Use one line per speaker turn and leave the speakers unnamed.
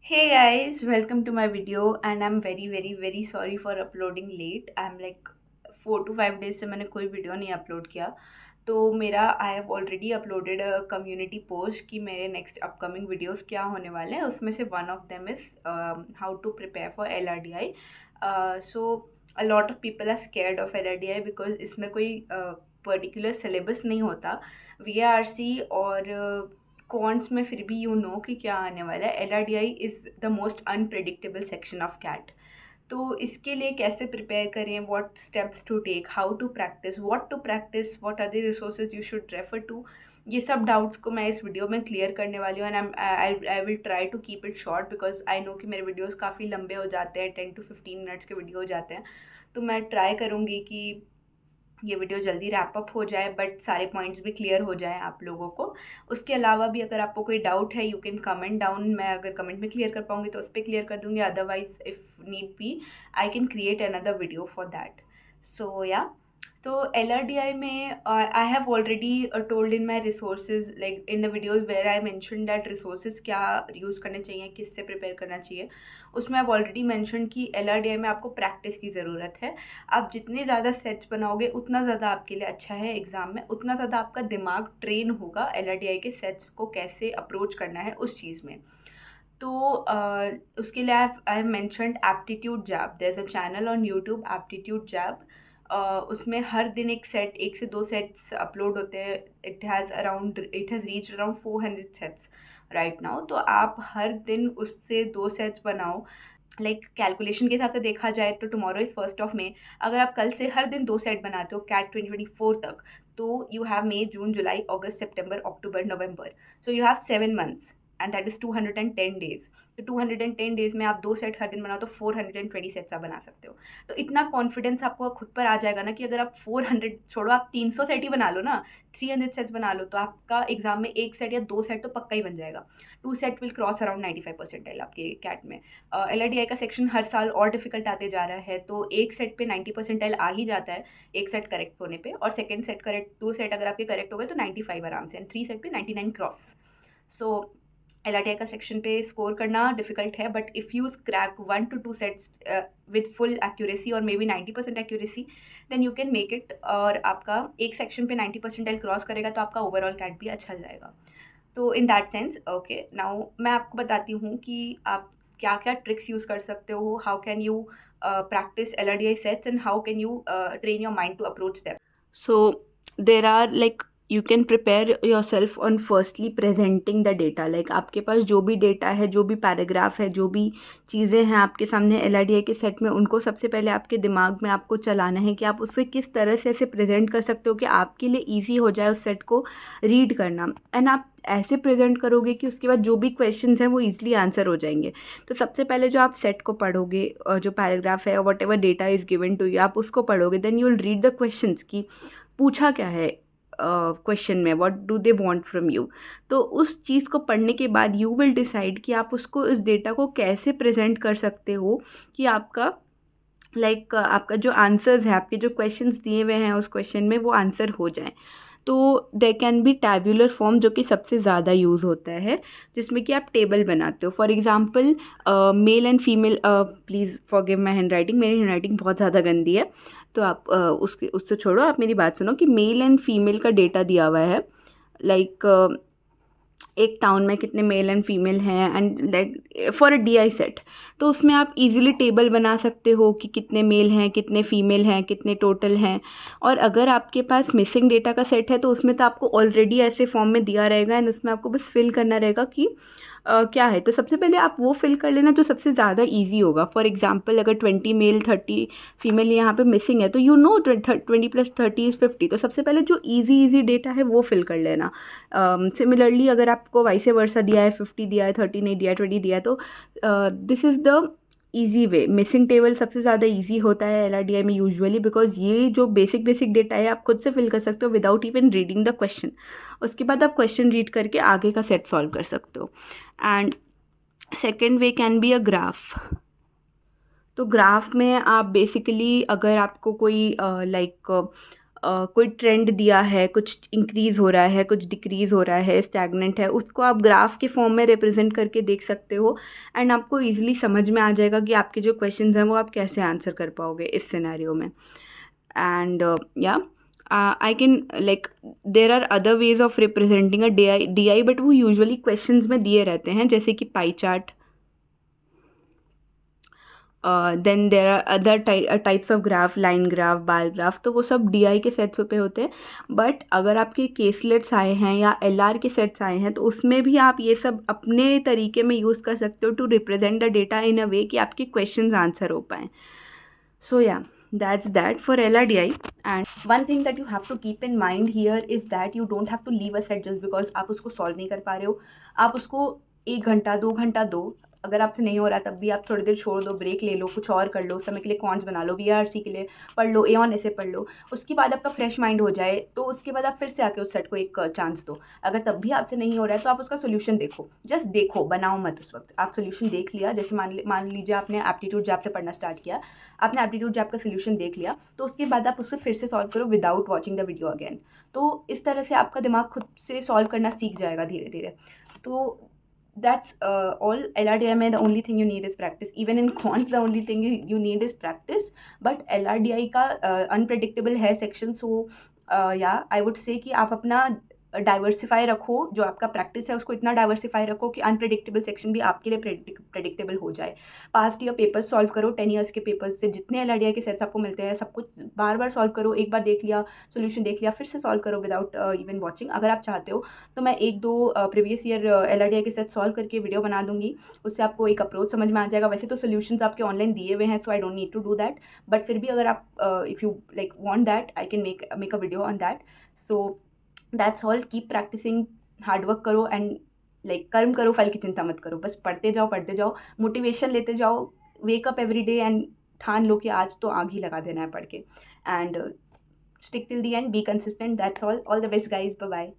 Hey guys, welcome to my video and I'm very sorry for uploading late. I'm like 4 to 5 days से मैंने कोई video नहीं upload किया। तो मेरा आई have already uploaded a community post कि मेरे नेक्स्ट अपकमिंग वीडियोस क्या होने वाले हैं। उसमें से one of them is how to prepare for LRDI। So a lot of people are scared of LRDI because इसमें कोई पर्टिकुलर सिलेबस नहीं होता। VARC और कॉन्ट्स में फिर भी यू नो कि क्या आने वाला है। LRDI is the most unpredictable section of CAT. तो इसके लिए कैसे प्रिपेयर करें, what steps to take, how to practice, what are the resources you should refer to, ये सब डाउट्स को मैं इस वीडियो में क्लियर करने वाली हूँ। And I will try to keep it short because I know कि मेरे वीडियोज़ काफ़ी लंबे हो जाते हैं, 10 to 15 मिनट्स के वीडियो हो जाते हैं। तो मैं ट्राई करूँगी कि ये वीडियो जल्दी रैप अप हो जाए बट सारे पॉइंट्स भी क्लियर हो जाए आप लोगों को। उसके अलावा भी अगर आपको कोई डाउट है यू कैन कमेंट डाउन। मैं अगर कमेंट में क्लियर कर पाऊँगी तो उस पर क्लियर कर दूँगी, otherwise if need be I can create another video for that. So yeah, तो LRDI में I have already told in my resources like in the videos where I mention that resources क्या use करने चाहिए, किससे prepare करना चाहिए। उसमें आप ऑलरेडी मैंशन कि LRDI में आपको प्रैक्टिस की ज़रूरत है। आप जितने ज़्यादा सेट्स बनाओगे उतना ज़्यादा आपके लिए अच्छा है एग्ज़ाम में, उतना ज़्यादा आपका दिमाग ट्रेन होगा LRDI के सेट्स को कैसे अप्रोच करना है उस चीज़ में। तो उसके लिए I have mentioned Aptitude Jab. There is a channel on YouTube Aptitude Jab. उसमें हर दिन एक से दो सेट्स अपलोड होते हैं। It has reached around 400 sets right now. तो आप हर दिन उससे 2 सेट्स बनाओ। लाइक कैलकुलेशन के हिसाब से देखा जाए तो टुमारो इज़ 1 अगर आप कल से हर दिन 2 सेट बनाते हो कैट 2024 तक, तो you have May, June, July, August, September, October, November. So you have 7 months and that is 210 days. तो 210 डेज में आप 2 सेट हर दिन बनाओ तो 420 सेट्स आप बना सकते हो। तो इतना कॉन्फिडेंस आपको खुद पर आ जाएगा ना कि अगर आप 400 छोड़ो, आप 300 सेट ही बना लो ना, 300 सेट्स बना लो, तो आपका एग्जाम में 1 सेट या 2 सेट तो पक्का ही बन जाएगा। 2 set will cross around 95 percentile आपके कैट में। LRDI का सेक्शन हर साल और डिफिकल्ट आते जा रहा है, तो एक सेट पे 90 परसेंटाइल आ ही जाता है एक सेट करेक्ट होने पे, और सेकंड सेट करेक्ट, 2 सेट अगर आपके करेक्ट हो गए तो 95 आराम से, एंड 3 सेट पे 99 क्रॉस। सो LRDI का सेक्शन पे स्कोर करना डिफिकल्ट है, but if you crack 1 to 2 sets with full accuracy और maybe 90% accuracy, then you can make it. और आपका एक सेक्शन पे 90 परसेंटाइल क्रॉस करेगा तो आपका ओवरऑल कैट भी अच्छा जाएगा। तो in that sense okay, now मैं आपको बताती हूँ कि आप क्या क्या ट्रिक्स यूज़ कर सकते हो, how can you practice LRDI sets and how can you train your mind to approach them. So there are like you can prepare yourself on firstly presenting the data, like आपके पास जो भी data है, जो भी paragraph है, जो भी चीज़ें हैं आपके सामने LRDI के सेट में, उनको सबसे पहले आपके दिमाग में आपको चलाना है कि आप उससे किस तरह से ऐसे प्रेजेंट कर सकते हो कि आपके लिए ईजी हो जाए उस सेट को रीड करना। एंड आप ऐसे प्रेजेंट करोगे कि उसके बाद जो भी क्वेश्चंस हैं वो ईजिली आंसर हो जाएंगे। तो सबसे पहले जो आप सेट को पढ़ोगे, जो पैराग्राफ है, whatever data is given to you, आप उसको पढ़ोगे, then you will read the questions की पूछा क्या है क्वेश्चन में, what do they want from you. तो उस चीज़ को पढ़ने के बाद यू विल डिसाइड कि आप उसको, इस डेटा को कैसे प्रेजेंट कर सकते हो कि आपका आपका जो आंसर्स है, आपके जो क्वेश्चंस दिए हुए हैं उस क्वेश्चन में, वो आंसर हो जाएं। तो they can be tabular form, जो कि सबसे ज़्यादा यूज़ होता है, जिसमें कि आप टेबल बनाते हो। For example male and female, please forgive my hand writing, मेरी हैंड राइटिंग बहुत ज़्यादा गंदी है। तो आप उससे छोड़ो, आप मेरी बात सुनो कि मेल एंड फीमेल का डेटा दिया हुआ है। लाइक एक टाउन में कितने मेल एंड फीमेल हैं, and like for a DI set, तो उसमें आप इजीली टेबल बना सकते हो कि कितने मेल हैं, कितने फीमेल हैं, कितने टोटल हैं। और अगर आपके पास मिसिंग डेटा का सेट है तो उसमें तो आपको ऑलरेडी ऐसे फॉर्म में दिया रहेगा, एंड उसमें आपको बस फिल करना रहेगा कि क्या है। तो सबसे पहले आप वो फिल कर लेना जो सबसे ज़्यादा ईजी होगा। फॉर एग्जाम्पल अगर 20 मेल 30 फीमेल यहाँ पे मिसिंग है, तो यू नो 20 + 30 = 50। तो सबसे पहले जो ईजी डेटा है वो फिल कर लेना। सिमिलरली अगर आपको वाइस वर्सा दिया है, 50 दिया है, 30 नहीं दिया है, 20 दिया है, तो this is the easy way. Missing table सबसे ज़्यादा ईजी होता है LRDI में यूजुअली, बिकॉज ये जो बेसिक डेटा है आप खुद से फिल कर सकते हो without even reading the question. उसके बाद आप क्वेश्चन रीड करके आगे का सेट सॉल्व कर सकते हो। And second way can be a graph. तो ग्राफ में आप बेसिकली, अगर आपको कोई कोई ट्रेंड दिया है, कुछ इंक्रीज़ हो रहा है, कुछ डिक्रीज़ हो रहा है, स्टैग्नेंट है, उसको आप ग्राफ के फॉर्म में रिप्रेजेंट करके देख सकते हो एंड आपको ईज़िली समझ में आ जाएगा कि आपके जो क्वेश्चंस हैं वो आप कैसे आंसर कर पाओगे इस सिनेरियो में। एंड या I can like there are other ways of representing a D I but वो यूजुअली क्वेश्चंस में दिए रहते हैं, जैसे कि pie chart. Then there are other types of graph, line graph, bar graph, तो वो सब डी आई के सेट्स पे होते हैं। बट अगर आपके केसलेट्स आए हैं या एल आर के सेट्स आए हैं तो उसमें भी आप ये सब अपने तरीके में यूज़ कर सकते हो टू रिप्रेजेंट द डेटा इन अ वे कि आपके क्वेश्चंस आंसर हो पाएँ। So yeah, that's that for LRDI. And one thing that you have to keep in mind here is that you don't have to leave a set just because आप उसको solve नहीं कर पा रहे हो। आप उसको 1 घंटा 2 घंटा दो, अगर आपसे नहीं हो रहा तब भी आप थोड़ी देर छोड़ दो, ब्रेक ले लो, कुछ और कर लो, समय के लिए कॉन्स बना लो, VRC के लिए पढ़ लो, एऑन ऐसे पढ़ लो। उसके बाद आपका फ्रेश माइंड हो जाए तो उसके बाद आप फिर से आके उस सेट को एक चांस दो। अगर तब भी आपसे नहीं हो रहा है तो आप उसका सोल्यूशन देखो, जस्ट देखो, बनाओ मत। उस वक्त आप सोल्यूशन देख लिया, जैसे मान लीजिए आपने एप्टीट्यूड जैप से पढ़ना स्टार्ट किया, आपने एप्टीट्यूड जैप का सोल्यूशन देख लिया, तो उसके बाद आप उससे फिर से सॉल्व करो without watching the video again. तो इस तरह से आपका दिमाग खुद से सॉल्व करना सीख जाएगा धीरे धीरे। तो that's all. LRDI में the only thing you need is practice. Even in cons the only thing you need is practice. But LRDI का unpredictable है section, so yeah, I would say कि आप अपना डाइवर्सिफाई रखो, जो आपका प्रैक्टिस है उसको इतना डाइवर्सिफाई रखो कि अनप्रेडिक्टेबल सेक्शन भी आपके लिए प्रेडिक्टेबल हो जाए। पास्ट ईयर पेपर्स सॉल्व करो, 10 ईयर्स के पेपर्स से जितने LRDI के सेट्स आपको मिलते हैं सब कुछ बार बार सॉल्व करो। एक बार देख लिया, सोल्यूशन देख लिया, फिर से सॉल्व करो विदाउट इवन वॉचिंग। अगर आप चाहते हो तो मैं 1-2 प्रीवियस ईयर LRDI के सेट सॉल्व करके वीडियो बना दूंगी, उससे आपको एक अप्रोच समझ में आ जाएगा। वैसे तो सोल्यूशंस आपके ऑनलाइन दिए हुए हैं, so I don't need to do that, but फिर भी अगर आप if you like want that I can make a video on that. So that's all. Keep practising, hard work करो एंड लाइक कर्म करो, फल की चिंता मत करो, बस पढ़ते जाओ, मोटिवेशन लेते जाओ, वेकअप एवरी डे एंड ठान लो कि आज तो आग ही लगा देना है पढ़ के। And stick till the end, be consistent, that's all. All the best guys, bye bye.